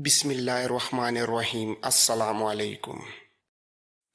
بسم اللہ الرحمن الرحیم۔ السلام علیکم۔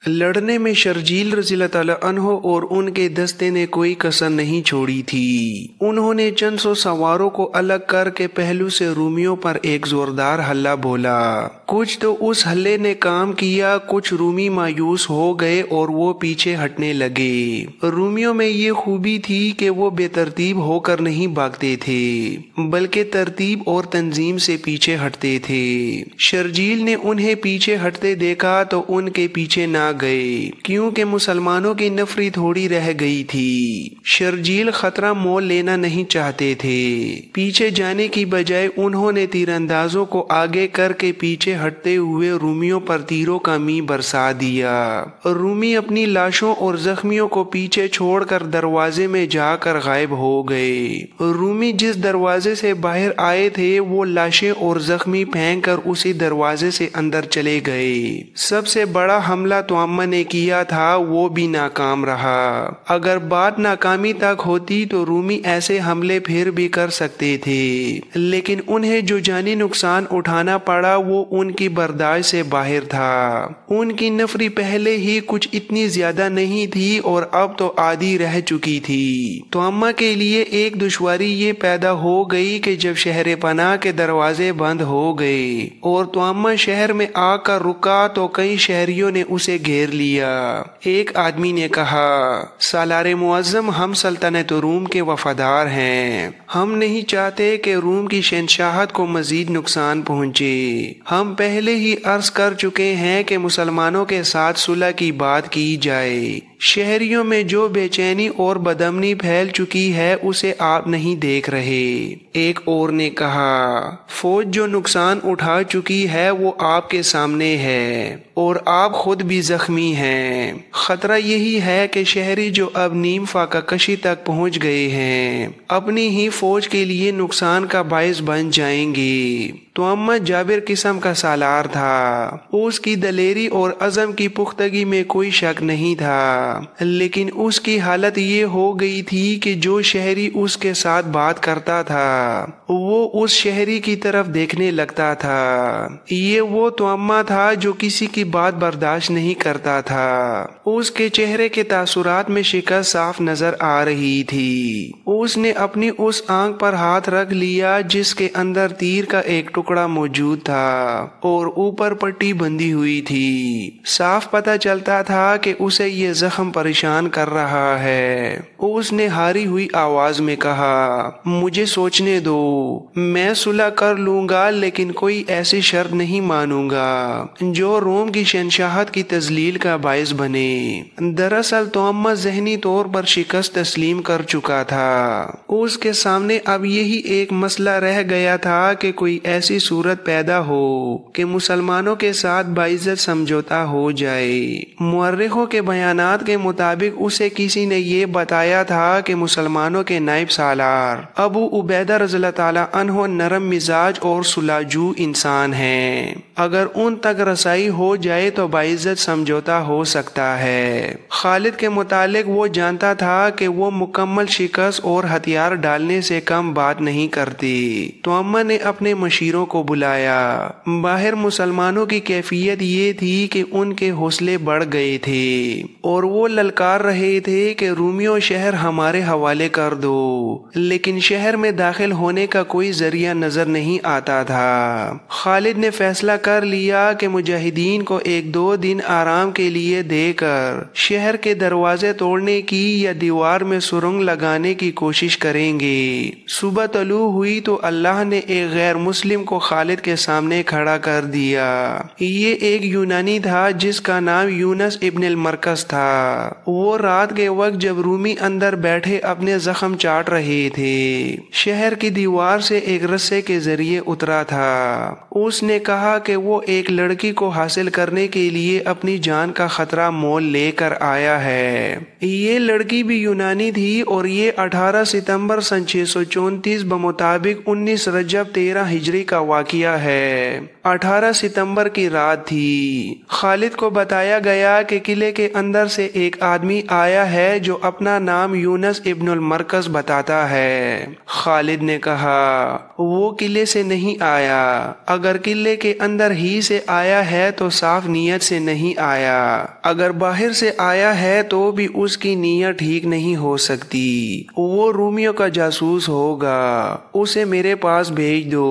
لڑنے میں شرجیل رضی اللہ تعالیٰ عنہ اور ان کے دستے نے کوئی کسر نہیں چھوڑی تھی۔ انہوں نے چند سو سواروں کو الگ کر کے پہلو سے رومیوں پر ایک زوردار حلہ بولا۔ کچھ تو اس حلے نے کام کیا، کچھ رومی مایوس ہو گئے اور وہ پیچھے ہٹنے لگے۔ رومیوں میں یہ خوبی تھی کہ وہ بے ترتیب ہو کر نہیں بھاگتے تھے بلکہ ترتیب اور تنظیم سے پیچھے ہٹتے تھے۔ شرجیل نے انہیں پیچھے ہٹتے دیکھا تو ان کے پیچھے نہ گئے کیونکہ مسلمانوں کی نفری تھوڑی رہ گئی تھی۔ شرجیل خطرہ مول لینا نہیں چاہتے تھے۔ پیچھے جانے کی بجائے انہوں نے تیر اندازوں کو آگے کر کے پیچھے ہٹتے ہوئے رومیوں پر تیروں کا می برسا دیا۔ رومی اپنی لاشوں اور زخمیوں کو پیچھے چھوڑ کر دروازے میں جا کر غائب ہو گئے۔ رومی جس دروازے سے باہر آئے تھے وہ لاشیں اور زخمی پھینک کر اسی دروازے سے اندر چلے گئے۔ سب سے بڑا حملہ توامہ نے کیا تھا، وہ بھی ناکام رہا۔ اگر بات ناکامی تک ہوتی تو رومی ایسے حملے پھر بھی کر سکتے تھے، لیکن انہیں جو جانی نقصان اٹھانا پڑا وہ ان کی برداشت سے باہر تھا۔ ان کی نفری پہلے ہی کچھ اتنی زیادہ نہیں تھی اور اب تو عادی رہ چکی تھی۔ توامہ کے لیے ایک دشواری یہ پیدا ہو گئی کہ جب شہر پناہ کے دروازے بند ہو گئے اور توامہ شہر میں آ کر رکا تو کئی شہریوں نے اسے گھیر لیا۔ ایک آدمی نے کہا، سالار معظم، ہم سلطنت روم کے وفادار ہیں، ہم نہیں چاہتے کہ روم کی شہنشاہت کو مزید نقصان پہنچے۔ ہم پہلے ہی عرض کر چکے ہیں کہ مسلمانوں کے ساتھ صلح کی بات کی جائے۔ شہریوں میں جو بے چینی اور بدامنی پھیل چکی ہے اسے آپ نہیں دیکھ رہے۔ ایک اور نے کہا، فوج جو نقصان اٹھا چکی ہے وہ آپ کے سامنے ہے اور آپ خود بھی زخمی ہیں۔ خطرہ یہی ہے کہ شہری جو اب نیم فاقہ کشی تک پہنچ گئے ہیں اپنی ہی فوج کے لیے نقصان کا باعث بن جائیں گے۔ توامہ جابر قسم کا سالار تھا، اس کی دلیری اور عزم کی پختگی میں کوئی شک نہیں تھا، لیکن اس کی حالت یہ ہو گئی تھی کہ جو شہری اس کے ساتھ بات کرتا تھا وہ اس شہری کی طرف دیکھنے لگتا تھا۔ یہ وہ توامہ تھا جو کسی کی بات برداشت نہیں کرتا تھا۔ اس کے چہرے کے تاثرات میں شکست صاف نظر آ رہی تھی۔ اس نے اپنی اس آنکھ پر ہاتھ رکھ لیا جس کے اندر تیر کا ایک ٹکڑا موجود تھا اور اوپر پٹی بندھی ہوئی تھی۔ صاف پتہ چلتا تھا کہ اسے یہ زخم پریشان کر رہا ہے۔ اس نے ہاری ہوئی آواز میں کہا، مجھے سوچنے دو، میں صلح کر لوں گا لیکن کوئی ایسی شرط نہیں مانوں گا جو روم کی شہنشاہت کی تذلیل کا باعث بنے۔ دراصل توامہ ذہنی طور پر شکست تسلیم کر چکا تھا۔ اس کے سامنے اب یہی ایک مسئلہ رہ گیا تھا کہ کوئی ایسی صورت پیدا ہو کہ مسلمانوں کے ساتھ باعزت سمجھوتا ہو جائے۔ مورخوں کے بیانات کے مطابق اسے کسی نے یہ بتایا تھا کہ مسلمانوں کے نائب سالار ابو عبیدہ رضی اللہ تعالیٰ عنہ نرم مزاج اور صلح جو انسان ہیں، اگر ان تک رسائی ہو جائے تو باعزت سمجھوتا ہو سکتا ہے۔ خالد کے متعلق وہ جانتا تھا کہ وہ مکمل شکست اور ہتھیار ڈالنے سے کم بات نہیں کرتے۔ توامہ نے اپنے مشیروں کو بلایا۔ باہر مسلمانوں کی کیفیت یہ تھی کہ ان کے حوصلے بڑھ گئے تھے اور وہ للکار رہے تھے کہ رومیوں شہر ہمارے حوالے کر دو، لیکن شہر میں داخل ہونے کا کوئی ذریعہ نظر نہیں آتا تھا۔ خالد نے فیصلہ کر لیا کہ مجاہدین کو ایک دو دن آرام کے لیے دے کر شہر کے دروازے توڑنے کی یا دیوار میں سرنگ لگانے کی کوشش کریں گے۔ صبح طلوع ہوئی تو اللہ نے ایک غیر مسلم کو خالد کے سامنے کھڑا کر دیا۔ یہ ایک یونانی تھا جس کا نام یونس ابن المرکز تھا۔ وہ رات کے وقت جب رومی اندر بیٹھے اپنے زخم چاٹ رہے تھے شہر کی دیوار سے ایک رسے کے ذریعے اترا تھا۔ اس نے کہا کہ وہ ایک لڑکی کو حاصل کرنے کے لیے اپنی جان کا خطرہ مول لے کر آیا ہے۔ یہ لڑکی بھی یونانی تھی اور یہ 18 ستمبر سن 634 بمطابق 19 رجب 13 ہجری کا واقعہ ہے۔ 18 ستمبر کی رات تھی۔ خالد کو بتایا گیا کہ قلعے کے اندر سے ایک آدمی آیا ہے جو اپنا نام یونس ابن المرکز بتاتا ہے۔ خالد نے کہا، وہ قلعے سے نہیں آیا، اگر قلعے کے اندر ہی سے آیا ہے تو صاف نیت سے نہیں آیا، اگر باہر سے آیا ہے تو بھی اس کی نیت ٹھیک نہیں ہو سکتی، وہ رومیوں کا جاسوس ہوگا، اسے میرے پاس بھیج دو۔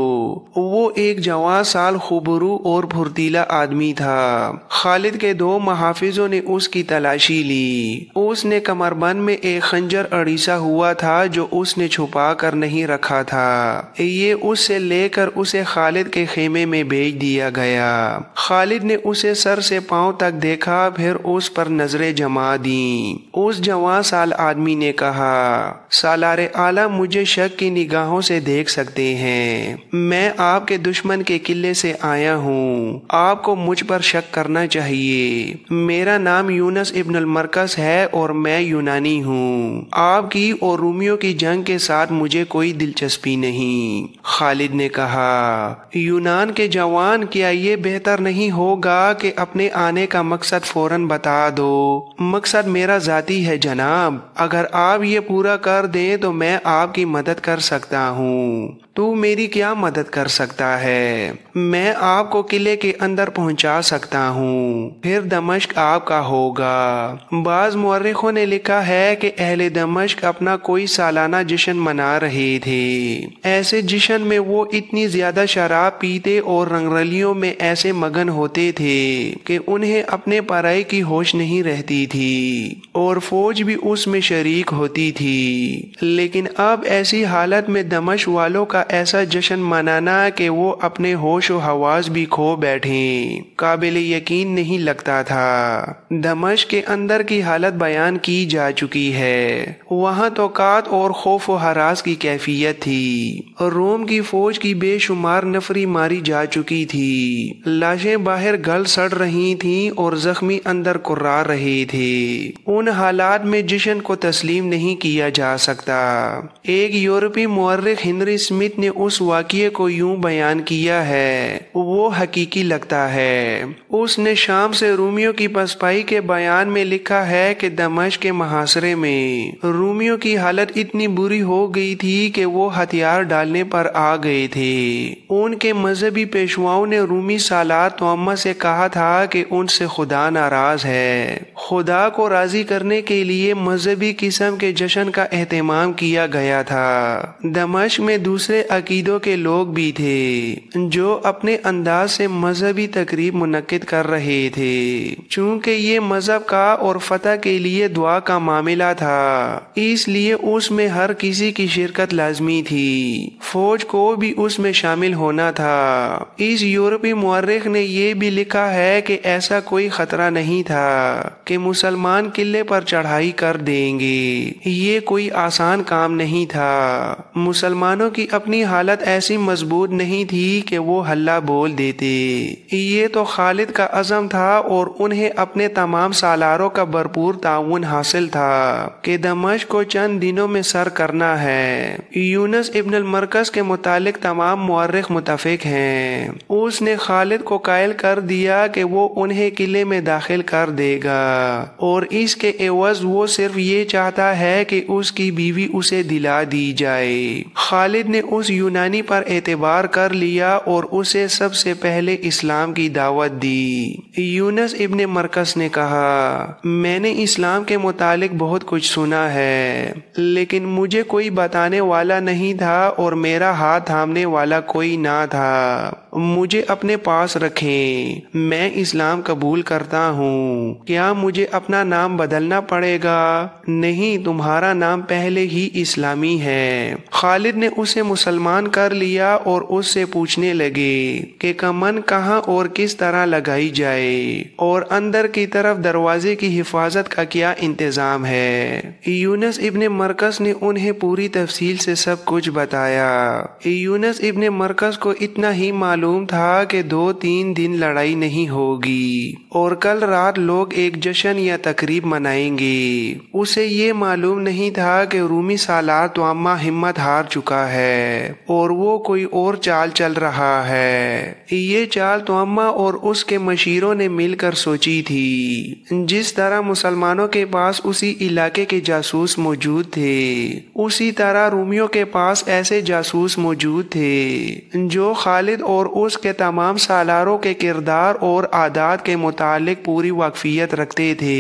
وہ ایک جوان سال خوبرو اور پھرتیلا آدمی تھا۔ خالد کے دو محافظوں نے اس کی تلاشی لی، اس نے کمربند میں ایک خنجر اڑیسا ہوا تھا جو اس نے چھپا کر نہیں رکھا تھا، یہ اس سے لے کر اسے خالد کے خیمے میں بھیج دیا گیا۔ خالد نے اسے سر سے پاؤں تک دیکھا، پھر اس پر نظریں جما دیں۔ اس جوان سال آدمی نے کہا، سالار اعلیٰ مجھے شک کی نگاہوں سے دیکھ سکتے ہیں، میں آپ کے دشمن کے قلعے سے آیا ہوں، آپ کو مجھ پر شک کرنا چاہیے، میرا نام یونس ابن المرکز ہے اور میں یونانی ہوں، آپ کی اور رومیوں کی جنگ کے ساتھ مجھے کوئی دلچسپی نہیں۔ خالد نے کہا، یونان کے جوان کیا یہ بہتر نہیں ہوگا کہ اپنے آنے کا مقصد فوراً بتا دو؟ مقصد میرا ذاتی ہے جناب، اگر آپ یہ پورا کر دیں تو میں آپ کی مدد کر سکتا ہوں۔ تو میری کیا مدد کر سکتا ہے؟ میں آپ کو قلعے کے اندر پہنچا سکتا ہوں، پھر دمشق آپ کا ہوگا۔ بعض مورخوں نے لکھا ہے کہ اہل دمشق اپنا کوئی سالانہ جشن منا رہے تھے، ایسے جشن میں وہ اتنی زیادہ شراب پیتے اور رنگرلیوں میں ایسے مگن ہوتے تھے کہ انہیں اپنے پرائی کی ہوش نہیں رہتی تھی، اور فوج بھی اس میں شریک ہوتی تھی۔ لیکن اب ایسی حالت میں دمشق والوں کا ایسا جشن منانا کہ وہ اپنے ہوش و حواس بھی کھو بیٹھیں، قابل یقین نہیں لگتا تھا۔ دمشق کے اندر کی حالت بیان کی جا چکی ہے، وہاں توقات اور خوف و ہراس کی کیفیت تھی، روم کی فوج کی بے شمار نفری ماری جا چکی تھی، لاشیں باہر گل سڑ رہی تھیں اور زخمی اندر کرار رہے تھے۔ ان حالات میں جشن کو تسلیم نہیں کیا جا سکتا۔ ایک یورپی مورخ ہنری اسمتھ نے اس واقعے کو یوں بیان کیا ہے، وہ حقیقی لگتا ہے۔ اس نے شام سے رومیوں کی پسپائی کے بیان میں لکھا ہے کہ دمشق کے محاصرے میں رومیوں کی حالت اتنی بری ہو گئی تھی کہ وہ ہتھیار ڈالنے پر آ گئے تھے۔ ان کے مذہبی پیشواؤں نے رومی سالار توما سے کہا تھا کہ ان سے خدا ناراض ہے، خدا کو راضی کرنے کے لیے مذہبی قسم کے جشن کا اہتمام کیا گیا تھا۔ دمشق میں دوسرے عقیدوں کے لوگ بھی تھے جو اپنے انداز سے مذہبی تقریب منعقد کر رہے تھے، چونکہ یہ مذہب کا اور فتح کے لیے دعا کا معاملہ تھا، اس لیے اس میں ہر کسی کی شرکت لازمی تھی، فوج کو بھی اس میں شامل ہونا تھا۔ اس یورپی مورخ نے یہ بھی لکھا ہے کہ ایسا کوئی خطرہ نہیں تھا کہ مسلمان قلعے پر چڑھائی کر دیں گے، یہ کوئی آسان کام نہیں تھا، مسلمانوں کی اپنی حالت ایسی مضبوط نہیں تھی کہ وہ ہلہ بول دیتے، یہ تو خالد کا عزم تھا اور انہیں اپنے تمام سالاروں کا بھرپور تعاون حاصل تھا کہ دمشق کو چند دنوں میں سر کرنا ہے۔ یونس ابن المرکز کے متعلق تمام مورخ متفق ہیں، اس نے خالد کو قائل کر دیا کہ وہ انہیں قلعے میں داخل کر دے گا، اور اس کے عوض وہ صرف یہ چاہتا ہے کہ اس کی بیوی اسے دلا دی جائے۔ خالد نے اس یونانی پر اعتبار کر لیا اور اسے سب سے پہلے اسلام کی دعوت دی۔ یونس ابن مرکز نے کہا، میں نے اسلام کے متعلق بہت کچھ سنا ہے، لیکن مجھے کوئی بتانے والا نہیں تھا اور میرا ہاتھ تھامنے والا کوئی نہ تھا، مجھے اپنے پاس رکھیں، میں اسلام قبول کرتا ہوں، کیا مجھے اپنا نام بدلنا پڑے گا؟ نہیں، تمہارا نام پہلے ہی اسلامی ہے۔ خالد نے اسے مسلمان کر لیا اور اس سے پوچھنے لگے کہ کمن کہاں اور کس طرح لگائی جائے اور اندر کی طرف دروازے کی حفاظت کا کیا انتظام ہے۔ یونس ابن مرکز نے انہیں پوری تفصیل سے سب کچھ بتایا۔ یونس ابن مرکز کو اتنا ہی معلوم मालूम था कि 2-3 दिन लड़ाई नहीं होगी और कल रात लोग एक जश्न या तकरीब मनाएंगे। उसे ये मालूम नहीं था कि रूमी सालार तुअम्मा हिम्मत हार चुका है और वो कोई और चाल चल रहा है। ये चाल तुअम्मा और उसके मशीरों ने मिलकर सोची थी। जिस तरह मुसलमानों के पास उसी इलाके के जासूस मौजूद थे, उसी तरह रूमियों के पास ऐसे जासूस मौजूद थे जो खालिद और उसके तमाम सालारों के किरदार और आदात के मुतालिक पूरी वाकफियत रखते थे।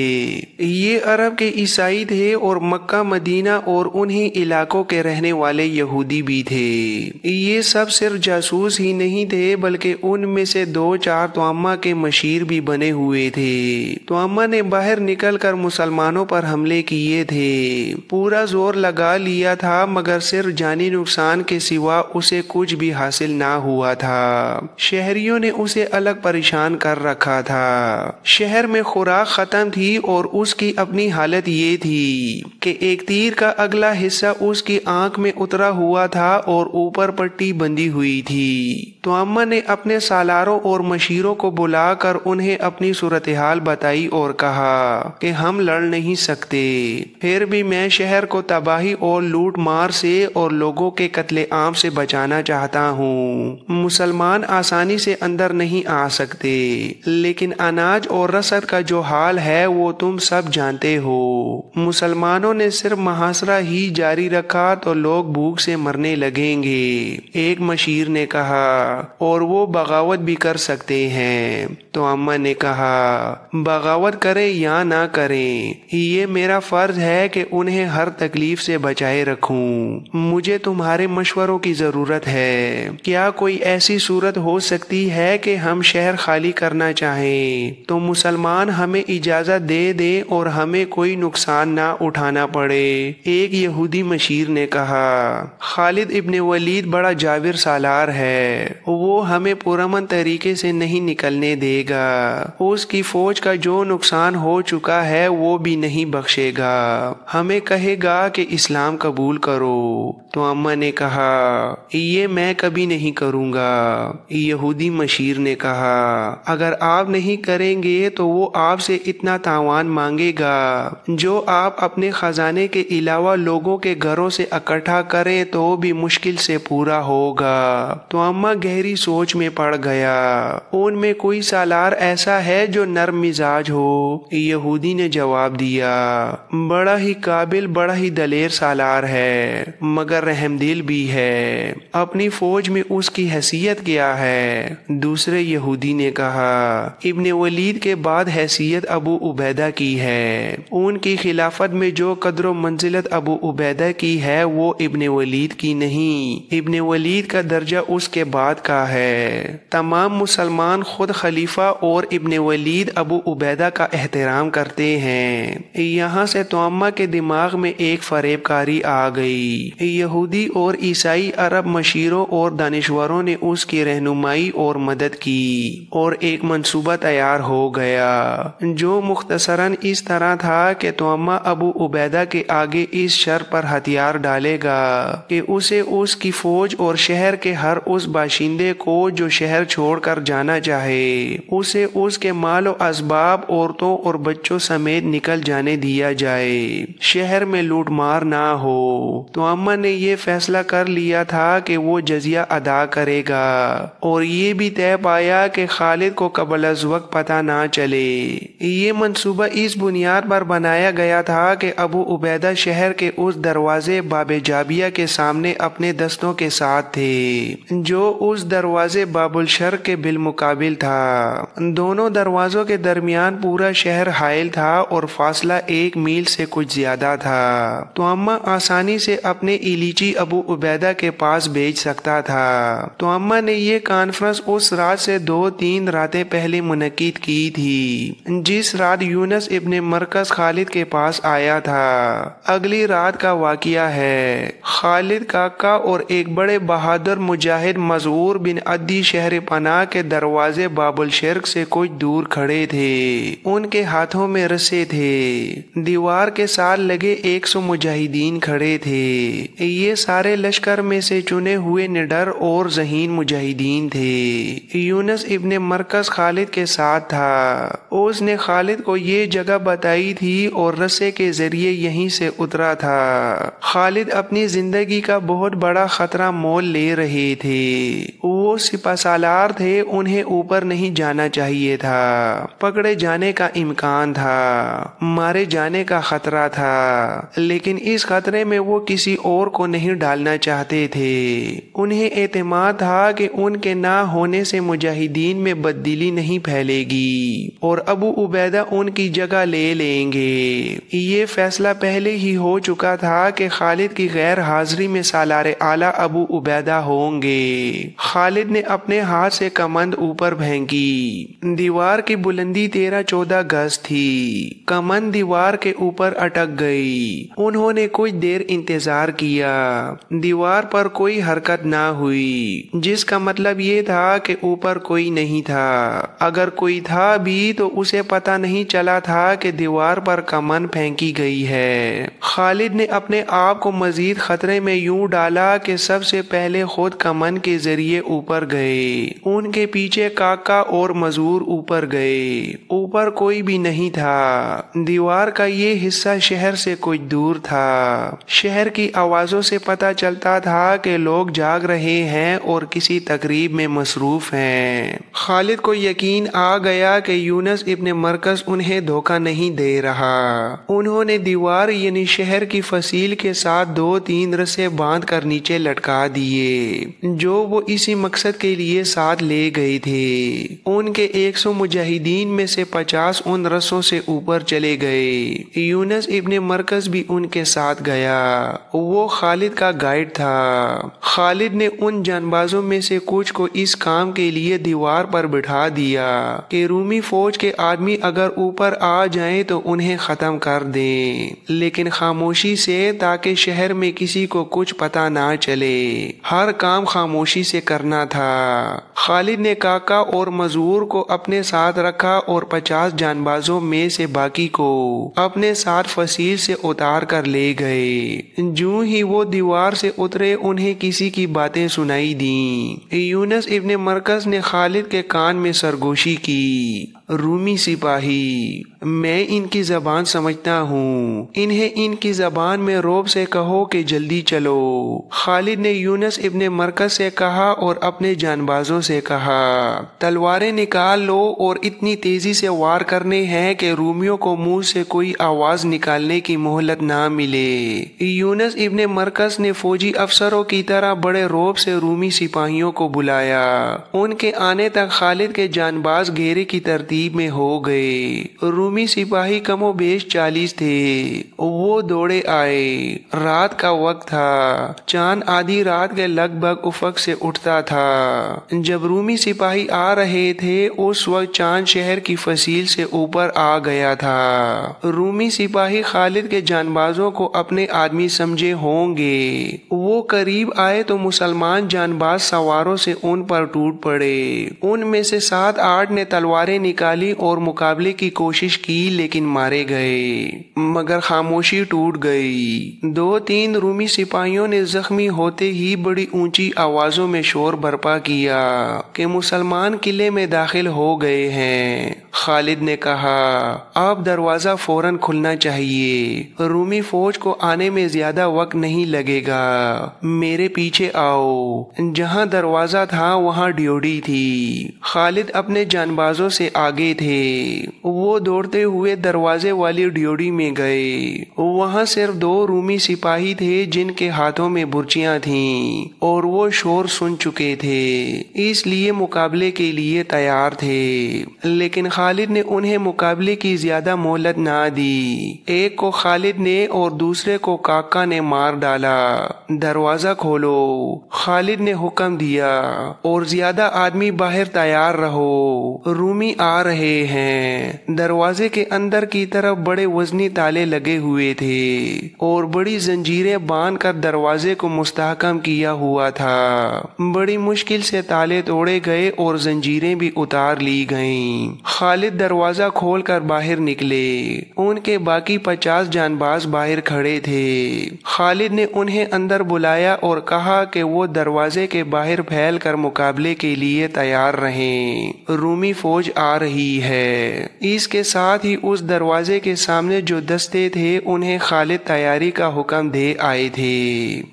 ये अरब के ईसाई थे और मक्का मदीना और उन्हीं इलाकों के रहने वाले यहूदी भी थे। ये सब सिर्फ जासूस ही नहीं थे बल्कि उनमें से 2-4 तुअम्मा के मशीर भी बने हुए थे। तुअम्मा ने बाहर निकलकर मुसलमानों पर हमले किए थे, पूरा जोर लगा लिया था, मगर सिर्फ जानी नुकसान के सिवा उसे कुछ भी हासिल ना हुआ था। शहरियों ने उसे अलग परेशान कर रखा था। शहर में खुराक खत्म थी और उसकी अपनी हालत ये थी कि एक तीर का अगला हिस्सा उसकी आंख में उतरा हुआ था और ऊपर पट्टी बंधी हुई थी। तुअम्मा ने अपने सालारों और मशीरों को बुलाकर उन्हें अपनी सूरत हाल बताई और कहा कि हम लड़ नहीं सकते, फिर भी मैं शहर को तबाही और लूट मार से और लोगों के कत्ले आम से बचाना चाहता हूँ। मुसलमान आसानी से अंदर नहीं आ सकते, लेकिन अनाज और रसद का जो हाल है वो तुम सब जानते हो। मुसलमानों ने सिर्फ मुहासरा ही जारी रखा तो लोग भूख से मरने लगेंगे। एक मशीर ने कहा, और वो बगावत भी कर सकते हैं। तो अम्मा ने कहा, बगावत करें या ना करें, ये मेरा फर्ज है कि उन्हें हर तकलीफ से बचाए रखूं। मुझे तुम्हारे मशवरों की जरूरत है। क्या कोई ऐसी सूरत हो सकती है कि हम शहर खाली करना चाहें तो मुसलमान हमें इजाजत दे दे और हमें कोई नुकसान ना उठाना पड़े? एक यहूदी मशीर ने कहा, खालिद इब्ने वलीद बड़ा जाविर सालार है, वो हमें पुरअमन तरीके से नहीं निकलने देगा। उसकी फौज का जो नुकसान हो चुका है वो भी नहीं बख्शेगा। हमें कहेगा कि इस्लाम कबूल करो। तो अम्मा ने कहा, ये मैं कभी नहीं करूँगा। यहूदी मशीर ने कहा, अगर आप नहीं करेंगे तो वो आपसे इतना तावान मांगेगा जो आप अपने खजाने के अलावा लोगों के घरों से इकट्ठा करें तो भी मुश्किल से पूरा होगा। तो अम्मा गहरी सोच में पड़ गया। उनमें कोई सालार ऐसा है जो नर्म मिजाज हो? यहूदी ने जवाब दिया, बड़ा ही काबिल, बड़ा ही दलेर सालार है, मगर रहमदिल भी है। अपनी फौज में उसकी हैसियत क्या है? दूसरे यहूदी ने कहा, इब्ने वलीद के बाद हैसियत अबू उबैदा की है। उनकी खिलाफत में जो कदर मंजिलत अबू उबैदा की है वो इब्ने वलीद की नहीं। इब्ने वलीद का दर्जा उसके बाद का है। तमाम मुसलमान खुद खलीफा और इब्ने वलीद अबू उबैदा का एहतराम करते हैं। यहाँ से तुअम्मा के दिमाग में एक फरेबकारी आ गई। यहूदी और ईसाई अरब मशीरों और दानिश्वरों ने उसकी रहनुमाई और मदद की और एक मंसूबा तैयार हो गया जो मुख्तसरन इस तरह था कि तुअम्मा अबू उबैदा के आगे इस शर्त पर हथियार डालेगा कि उसे उसकी फौज और शहर के हर उस बाशिंदे को जो शहर छोड़कर जाना चाहे उसे उसके मालो असबाब, औरतों और बच्चों समेत निकल जाने दिया जाए। शहर में लूटमार ना हो। तो अम्मा ने ये फैसला कर लिया था कि वो जजिया अदा करेगा और ये भी तय पाया कि खालिद को कबल अज़ वक्त पता ना चले। ये मंसूबा इस बुनियाद पर बनाया गया था कि अबू उबैदा शहर के उस दरवाजे बाबे जाबिया के सामने अपने दस्तों के साथ थे जो उस दरवाजे बाबुल शर के बिलमुकाबिल था। दोनों दरवाजों के दरमियान पूरा शहर हायल था और फासला 1 मील से कुछ ज्यादा था। तो अम्मा आसानी से अपने इलीची अबू उबैदा के पास भेज सकता था। तो अम्मा ने ये कॉन्फ्रेंस उस रात से 2-3 रातें पहले मुनक्किद की थी जिस रात यूनस इब्ने मरकज खालिद के पास आया था। अगली रात का वाकिया है। खालिद काका और एक बड़े बहादुर मुजाहिद मज़ऊर बिन अद्दी शहर पनाह के दरवाजे बाबुल शिर्क से कुछ दूर खड़े थे। उनके हाथों में रस्से थे। दीवार के साथ लगे 100 मुजाहिदीन खड़े थे। ये सारे लश्कर में से चुने हुए निडर और ज़हीन मुजाहिदीन थे। यूनुस इब्ने मरकज़ खालिद के साथ था। उसने खालिद को ये जगह बताई थी और रस्से के जरिए यहीं से उतरा था। खालिद अपनी जिंदगी का बहुत बड़ा खतरा मोल ले रहे थे। वो सिपहसालार थे, उन्हें ऊपर नहीं जाना चाहिए था। पकड़े जाने का इम्कान था, मारे जाने का खतरा था, लेकिन इस खतरे में वो किसी और को नहीं डालना चाहते थे। उन्हें एतमाद था कि उनके ना होने से मुजाहिदीन में बददिली नहीं फैलेगी और अबू उबैदा उनकी जगह ले लेंगे। ये फैसला पहले ही हो चुका था कि खालिद की गैर हाजिरी में सालारे आला अबू उबैदा होंगे। खालिद ने अपने हाथ से कमंद ऊपर फेंकी। दीवार की बुलंदी 13-14 गज थी। कमंद दीवार के ऊपर अटक गई। उन्होंने कुछ देर इंतजार किया। दीवार पर कोई हरकत ना हुई, जिसका मतलब ये था कि ऊपर कोई नहीं था। अगर कोई था भी तो उसे पता नहीं चला था कि दीवार पर कमंद फेंकी गई है। खालिद ने अपने आप को मजीद खतरे में यूं डाला कि सबसे पहले खुद कमंद के जरिए ऊपर गए। उनके पीछे काका और मजूर ऊपर गए। ऊपर कोई भी नहीं था। दीवार का ये हिस्सा शहर से कुछ दूर था। शहर की आवाजों से पता चलता था कि लोग जाग रहे हैं और किसी तकरीब में मसरूफ हैं। खालिद को यकीन आ गया कि यूनुस इब्ने मरकज़ उन्हें धोखा नहीं दे रहा। उन्होंने दीवार यानी शहर की फसील के साथ 2-3 रस्से बांध कर नीचे लटका दिए, जो वो इसी मकसद के लिए साथ ले गए थे। उनके 100 मुजाहिदीन में से 50 उन रस्सों से ऊपर चले गए। यूनुस इब्ने मरकज़ भी उनके साथ गया। वो खालिद का गाइड था। खालिद ने उन जानबाजों में से कुछ को इस काम के लिए दीवार पर बिठा दिया कि रूमी फौज के आदमी अगर ऊपर आ जाएं तो उन्हें खत्म कर दें, लेकिन खामोशी से, ताकि शहर में किसी को कुछ पता ना चले। हर काम खामोशी से करना था। खालिद ने काका और मजूर को अपने साथ रखा और 50 जानबाजों में से बाकी को अपने साथ फसील से उतार कर ले गए। जूं ही वो दीवार से उतरे उन्हें किसी की बातें सुनाई दी। यूनुस इब्ने मरकज़ ने खालिद के कान में सरगोशी की। रूमी सिपाही, मैं इनकी जबान समझता हूँ, इन्हें इनकी जबान में रोब से कहो कि जल्दी चलो। खालिद ने यूनुस इब्ने मरकज़ से कहा और अपने जानबाजों से कहा, तलवारें निकाल लो और इतनी तेजी से वार करने हैं कि रूमियों को मुंह से कोई आवाज निकालने की मोहलत ना मिले। यूनुस इब्ने मरकज़ ने फौजी अफसरों की तरह बड़े रोब से रूमी सिपाहियों को बुलाया। उनके आने तक खालिद के जानबाज घेरे की तरतीब में हो गए। रूमी सिपाही कमो बेश 40 थे। वो दौड़े आए। रात का वक्त था। चांद आधी रात के लगभग उफक से उठता था। जब रूमी सिपाही आ रहे थे उस वक्त चांद शहर की फसील से ऊपर आ गया था। रूमी सिपाही खालिद के जानबाजों को अपने आदमी समझे होंगे। वो करीब आए तो मुसलमान जानबाज सवारों से उन पर टूट पड़े। उनमें से 7-8 ने तलवारें निकाली और मुकाबले की कोशिश की, लेकिन मारे गए। मगर खामोशी टूट गई। 2-3 रूमी सिपाहियों ने जख्मी होते ही बड़ी ऊंची आवाजों में शोर बर्पा किया कि मुसलमान किले में दाखिल हो गए हैं। खालिद ने कहा, अब दरवाजा फौरन खुलना चाहिए। रूमी फौज को आने में ज्यादा वक्त नहीं लगेगा। मेरे पीछे आओ। जहां दरवाजा था वहां ड्योढ़ी थी। खालिद अपने जानबाजों से आगे थे। वो दौड़ते हुए दरवाजे वाली ड्योढ़ी में गए। वहां सिर्फ 2 रूमी सिपाही थे जिनके हाथों में बुर्चियां थीं और वो शोर सुन चुके थे, इसलिए मुकाबले के लिए तैयार थे। लेकिन खालिद ने उन्हें मुकाबले की ज्यादा मोहलत ना दी। एक को खालिद ने और दूसरे को काका ने मार डाला। दरवाजा खोलो, खालिद ने हुक्म दिया, और ज्यादा आदमी बाहर तैयार रहो, रूमी आ रहे हैं। दरवाजे के अंदर की तरफ बड़े वजनी ताले लगे हुए थे और बड़ी जंजीरें बांधकर दरवाजे को मुस्तहकम किया हुआ था। बड़ी मुश्किल से ताले तोड़े गए और जंजीरें भी उतार ली गईं। खालिद दरवाजा खोलकर बाहर निकले। उनके बाकी 50 जानबाज बाहर खड़े थे। खालिद ने उन्हें अंदर बुलाया और कहा कि वो दरवाजे के बाहर फैल कर मुकाबले के लिए तैयार रहें, रूमी फौज आ रही है। इसके साथ ही उस दरवाजे के सामने जो दस्ते थे उन्हें खालिद तैयारी का हुक्म दे आए थे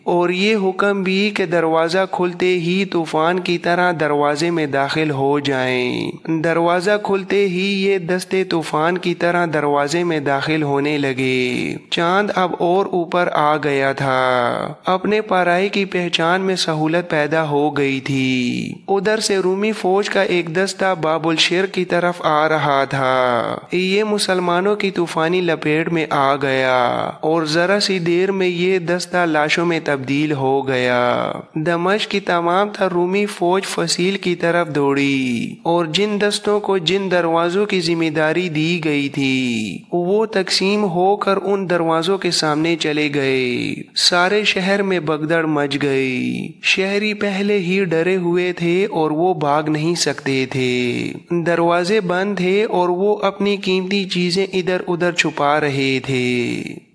और ये हुक्म भी कि दरवाजा खुलते ही तूफान की तरह दरवाजे में दाखिल हो जाएं। दरवाजा खुलते ही ये दस्ते तूफान की तरह दरवाजे में दाखिल होने लगे। चांद अब और ऊपर आ गया था। अपने पराई की पहचान में सहूलत पैदा हो गई थी। उधर से रूमी फौज का एक दस्ता बाबुल शेर की तरफ आ रहा था। ये मुसलमानों की तूफानी लपेट में आ गया और जरा सी देर में ये दस्ता लाशों में तब्दील हो गया। दमिश्क की तमाम तर रूमी फौज फसील की तरफ दौड़ी और जिन दस्तों को जिन दरवाजों की जिम्मेदारी दी गई थी वो तकसीम होकर उन दरवाजों के सामने चले गए। सारे शहर में भगदड़ मच गई। शहरी पहले ही डरे हुए थे और वो भाग नहीं सकते थे। दरवाजे बंद थे और वो अपनी कीमती चीजें इधर उधर छुपा रहे थे।